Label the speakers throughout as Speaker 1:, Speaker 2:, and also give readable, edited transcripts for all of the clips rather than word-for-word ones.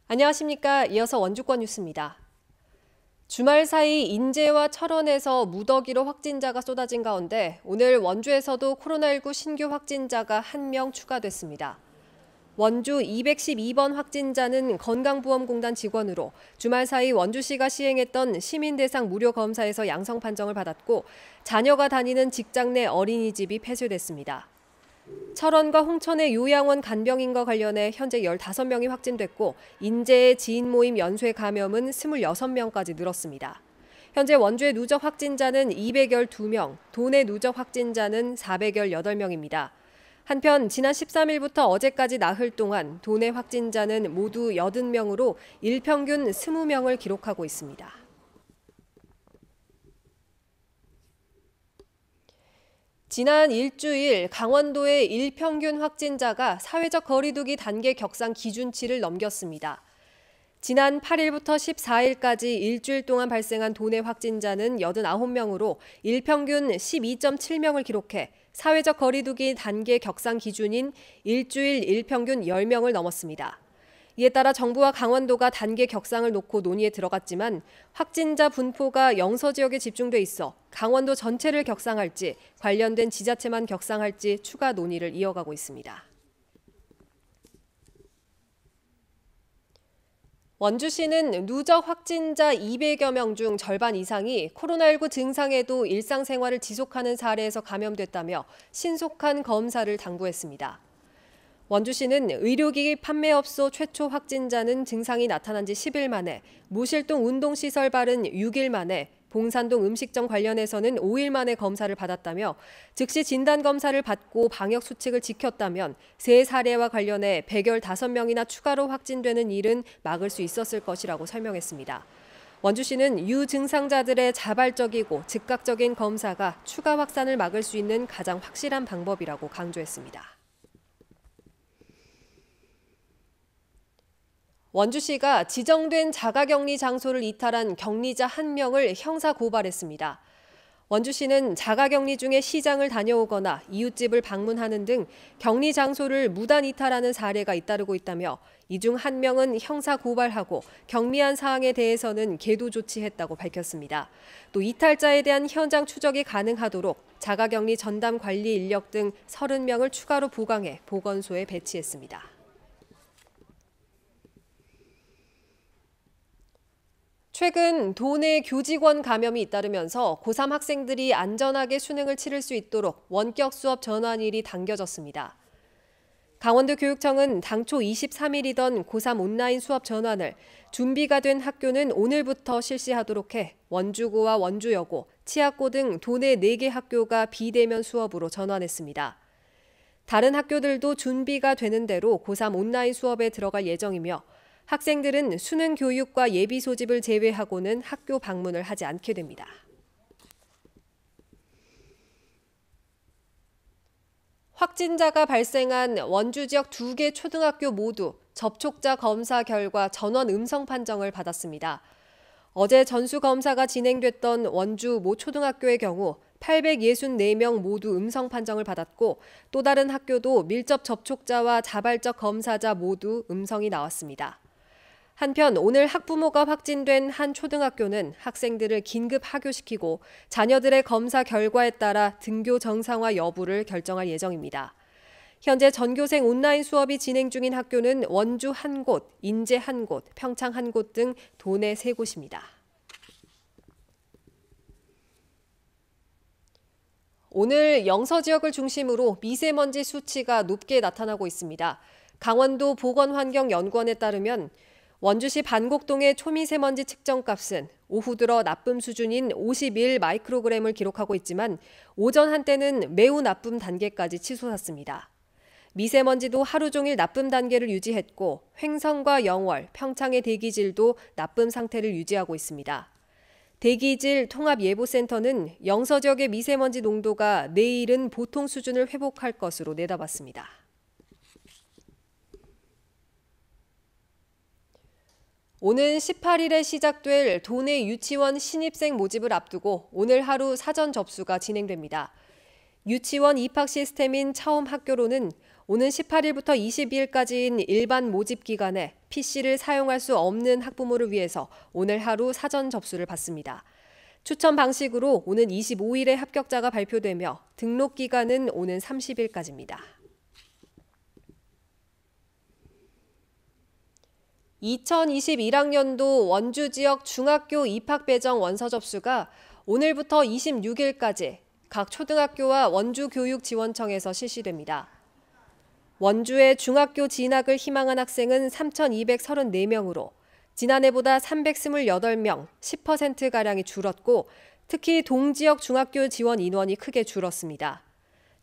Speaker 1: 안녕하십니까. 이어서 원주권 뉴스입니다. 주말 사이 인제와 철원에서 무더기로 확진자가 쏟아진 가운데 오늘 원주에서도 코로나19 신규 확진자가 1명 추가됐습니다. 원주 212번 확진자는 건강보험공단 직원으로 주말 사이 원주시가 시행했던 시민 대상 무료 검사에서 양성 판정을 받았고 자녀가 다니는 직장 내 어린이집이 폐쇄됐습니다. 철원과 홍천의 요양원 간병인과 관련해 현재 15명이 확진됐고 인제의 지인 모임 연쇄 감염은 26명까지 늘었습니다. 현재 원주의 누적 확진자는 212명, 도내 누적 확진자는 418명입니다. 한편 지난 13일부터 어제까지 나흘 동안 도내 확진자는 모두 80명으로 일평균 20명을 기록하고 있습니다. 지난 일주일 강원도의 일평균 확진자가 사회적 거리두기 단계 격상 기준치를 넘겼습니다. 지난 8일부터 14일까지 일주일 동안 발생한 도내 확진자는 89명으로 일평균 12.7명을 기록해 사회적 거리두기 단계 격상 기준인 일주일 일평균 10명을 넘었습니다. 이에 따라 정부와 강원도가 단계 격상을 놓고 논의에 들어갔지만 확진자 분포가 영서 지역에 집중돼 있어 강원도 전체를 격상할지 관련된 지자체만 격상할지 추가 논의를 이어가고 있습니다. 원주시는 누적 확진자 200여 명 중 절반 이상이 코로나19 증상에도 일상생활을 지속하는 사례에서 감염됐다며 신속한 검사를 당부했습니다. 원주시는 의료기기 판매업소 최초 확진자는 증상이 나타난 지 10일 만에, 무실동 운동시설 발은 6일 만에, 봉산동 음식점 관련해서는 5일 만에 검사를 받았다며 즉시 진단검사를 받고 방역수칙을 지켰다면 세 사례와 관련해 115명이나 추가로 확진되는 일은 막을 수 있었을 것이라고 설명했습니다. 원주시는 유증상자들의 자발적이고 즉각적인 검사가 추가 확산을 막을 수 있는 가장 확실한 방법이라고 강조했습니다. 원주시가 지정된 자가격리 장소를 이탈한 격리자 1명을 형사 고발했습니다. 원주시는 자가격리 중에 시장을 다녀오거나 이웃집을 방문하는 등 격리 장소를 무단 이탈하는 사례가 잇따르고 있다며 이 중 1명은 형사 고발하고 경미한 사항에 대해서는 계도 조치했다고 밝혔습니다. 또 이탈자에 대한 현장 추적이 가능하도록 자가격리 전담 관리 인력 등 30명을 추가로 보강해 보건소에 배치했습니다. 최근 도내 교직원 감염이 잇따르면서 고3 학생들이 안전하게 수능을 치를 수 있도록 원격 수업 전환일이 당겨졌습니다. 강원도 교육청은 당초 23일이던 고3 온라인 수업 전환을 준비가 된 학교는 오늘부터 실시하도록 해 원주고와 원주여고, 치학고 등 도내 4개 학교가 비대면 수업으로 전환했습니다. 다른 학교들도 준비가 되는 대로 고3 온라인 수업에 들어갈 예정이며 학생들은 수능 교육과 예비 소집을 제외하고는 학교 방문을 하지 않게 됩니다. 확진자가 발생한 원주 지역 2개 초등학교 모두 접촉자 검사 결과 전원 음성 판정을 받았습니다. 어제 전수검사가 진행됐던 원주 모 초등학교의 경우 864명 모두 음성 판정을 받았고 또 다른 학교도 밀접 접촉자와 자발적 검사자 모두 음성이 나왔습니다. 한편 오늘 학부모가 확진된 한 초등학교는 학생들을 긴급 하교시키고 자녀들의 검사 결과에 따라 등교 정상화 여부를 결정할 예정입니다. 현재 전교생 온라인 수업이 진행 중인 학교는 원주 1곳, 인제 1곳, 평창 1곳 등 도내 3곳입니다. 오늘 영서 지역을 중심으로 미세먼지 수치가 높게 나타나고 있습니다. 강원도 보건환경연구원에 따르면 원주시 반곡동의 초미세먼지 측정값은 오후 들어 나쁨 수준인 51 마이크로그램을 기록하고 있지만 오전 한때는 매우 나쁨 단계까지 치솟았습니다. 미세먼지도 하루 종일 나쁨 단계를 유지했고 횡성과 영월, 평창의 대기질도 나쁨 상태를 유지하고 있습니다. 대기질 통합예보센터는 영서 지역의 미세먼지 농도가 내일은 보통 수준을 회복할 것으로 내다봤습니다. 오는 18일에 시작될 도내 유치원 신입생 모집을 앞두고 오늘 하루 사전 접수가 진행됩니다. 유치원 입학 시스템인 처음학교로는 오는 18일부터 22일까지인 일반 모집 기간에 PC를 사용할 수 없는 학부모를 위해서 오늘 하루 사전 접수를 받습니다. 추천 방식으로 오는 25일에 합격자가 발표되며 등록 기간은 오는 30일까지입니다. 2021학년도 원주 지역 중학교 입학 배정 원서 접수가 오늘부터 26일까지 각 초등학교와 원주교육지원청에서 실시됩니다. 원주의 중학교 진학을 희망한 학생은 3,234명으로 지난해보다 328명, 10%가량이 줄었고 특히 동지역 중학교 지원 인원이 크게 줄었습니다.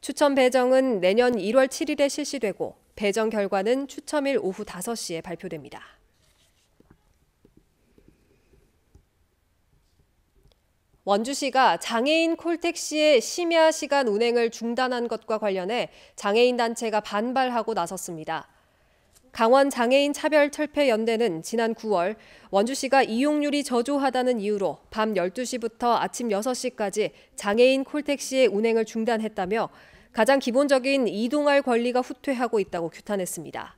Speaker 1: 추첨 배정은 내년 1월 7일에 실시되고 배정 결과는 추첨일 오후 5시에 발표됩니다. 원주시가 장애인 콜택시의 심야 시간 운행을 중단한 것과 관련해 장애인 단체가 반발하고 나섰습니다. 강원 장애인 차별철폐연대는 지난 9월 원주시가 이용률이 저조하다는 이유로 밤 12시부터 아침 6시까지 장애인 콜택시의 운행을 중단했다며 가장 기본적인 이동할 권리가 후퇴하고 있다고 규탄했습니다.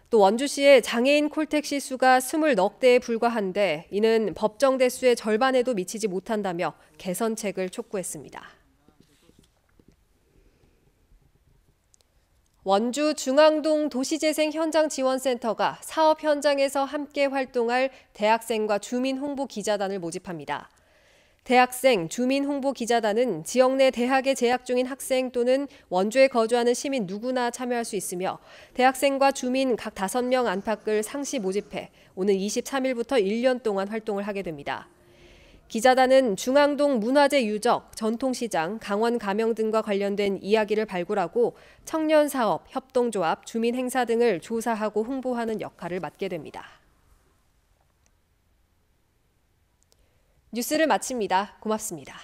Speaker 1: 또 원주시의 장애인 콜택시 수가 20넉 대에 불과한데 이는 법정 대수의 절반에도 미치지 못한다며 개선책을 촉구했습니다. 원주 중앙동 도시재생 현장지원센터가 사업 현장에서 함께 활동할 대학생과 주민 홍보 기자단을 모집합니다. 대학생, 주민 홍보 기자단은 지역 내 대학에 재학 중인 학생 또는 원주에 거주하는 시민 누구나 참여할 수 있으며 대학생과 주민 각 5명 안팎을 상시 모집해 오는 23일부터 1년 동안 활동을 하게 됩니다. 기자단은 중앙동 문화재 유적, 전통시장, 강원 가명 등과 관련된 이야기를 발굴하고 청년사업, 협동조합, 주민행사 등을 조사하고 홍보하는 역할을 맡게 됩니다. 뉴스를 마칩니다. 고맙습니다.